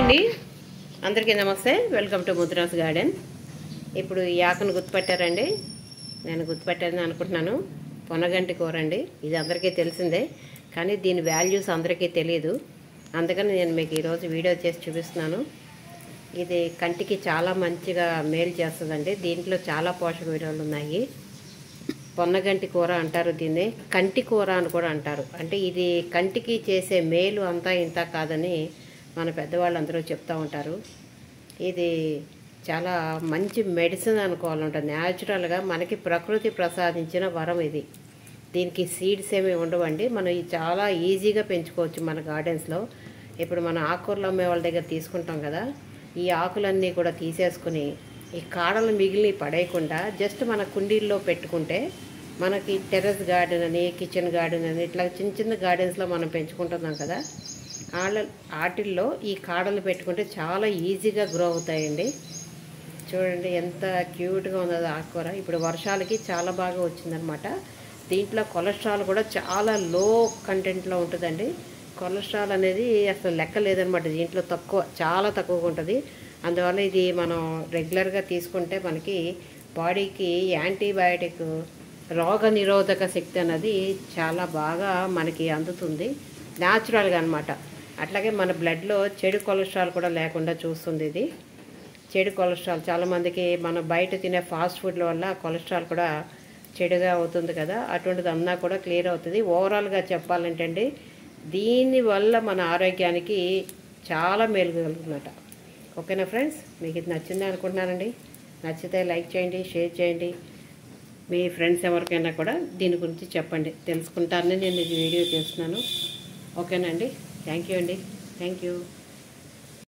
అండి, అందరికీ నమస్తే. Welcome to mudras garden. ఇప్పుడు ఈ ఆకును గుర్తుపట్టారండి? నేను గుర్తుపట్టానని అనుకుంటున్నాను. పొనగంటి కూర అండి. ఇది అందరికీ తెలిసిందే, కానీ దీని వాల్యూస్ అందరికీ తెలియదు. అందుకని నేను మీకు ఈరోజు వీడియో చేసి చూపిస్తున్నాను. ఇది కంటికి చాలా మంచిగా మేలు చేస్తుందండి. దీంట్లో చాలా పోషక విలువలు ఉన్నాయి. పొన్నగంటి కూర అంటారు, దీన్ని కంటి కూర అని కూడా అంటారు. అంటే ఇది కంటికి చేసే మేలు అంతా ఇంత కాదని మన పెద్దవాళ్ళు అందరూ చెప్తూ ఉంటారు. ఇది చాలా మంచి మెడిసిన్ అనుకోవాలంటారు. న్యాచురల్గా మనకి ప్రకృతి ప్రసాదించిన వరం ఇది. దీనికి సీడ్స్ ఏమి ఉండవండి. మనం ఇది చాలా ఈజీగా పెంచుకోవచ్చు మన గార్డెన్స్లో. ఇప్పుడు మన ఆకుకూరలు అమ్మే వాళ్ళ దగ్గర తీసుకుంటాం కదా, ఈ ఆకులన్నీ కూడా తీసేసుకుని ఈ కాడలు మిగిలి పడేయకుండా జస్ట్ మన కుండీల్లో పెట్టుకుంటే, మనకి టెర్రస్ గార్డెన్ అని, కిచెన్ గార్డెన్ అని, ఇట్లా చిన్న చిన్న గార్డెన్స్లో మనం పెంచుకుంటున్నాం కదా, వాటిల్లో ఈ కాడలు పెట్టుకుంటే చాలా ఈజీగా గ్రో అవుతాయండి. చూడండి ఎంత క్యూట్గా ఉందో ఆకుకూర. ఇప్పుడు వర్షాలకి చాలా బాగా వచ్చిందనమాట. దీంట్లో కొలెస్ట్రాల్ కూడా చాలా లో కంటెంట్లో ఉంటుందండి. కొలెస్ట్రాల్ అనేది అసలు లెక్క లేదనమాట. దీంట్లో చాలా తక్కువగా ఉంటుంది. అందువల్ల ఇది మనం రెగ్యులర్గా తీసుకుంటే మనకి బాడీకి యాంటీబయాటిక్ రోగ నిరోధక శక్తి అనేది చాలా బాగా మనకి అందుతుంది, న్యాచురల్గా అనమాట. అట్లాగే మన బ్లడ్లో చెడు కొలెస్ట్రాల్ కూడా లేకుండా చూస్తుంది ఇది. చెడు కొలెస్ట్రాల్ చాలామందికి మన బయట తినే ఫాస్ట్ ఫుడ్ల వల్ల కొలెస్ట్రాల్ కూడా చెడుగా అవుతుంది కదా, అటువంటిది అన్నా కూడా క్లియర్ అవుతుంది. ఓవరాల్గా చెప్పాలంటే అండి, దీనివల్ల మన ఆరోగ్యానికి చాలా మేలు కలుగుతుందన్నమాట. ఓకేనా ఫ్రెండ్స్, మీకు ఇది నచ్చింది అనుకుంటున్నానండి. నచ్చితే లైక్ చేయండి, షేర్ చేయండి. మీ ఫ్రెండ్స్ ఎవరికైనా కూడా దీని గురించి చెప్పండి, తెలుసుకుంటారని నేను ఇది వీడియో చేస్తున్నాను. ఓకేనా అండి? థ్యాంక్ యూ అండి. Thank you.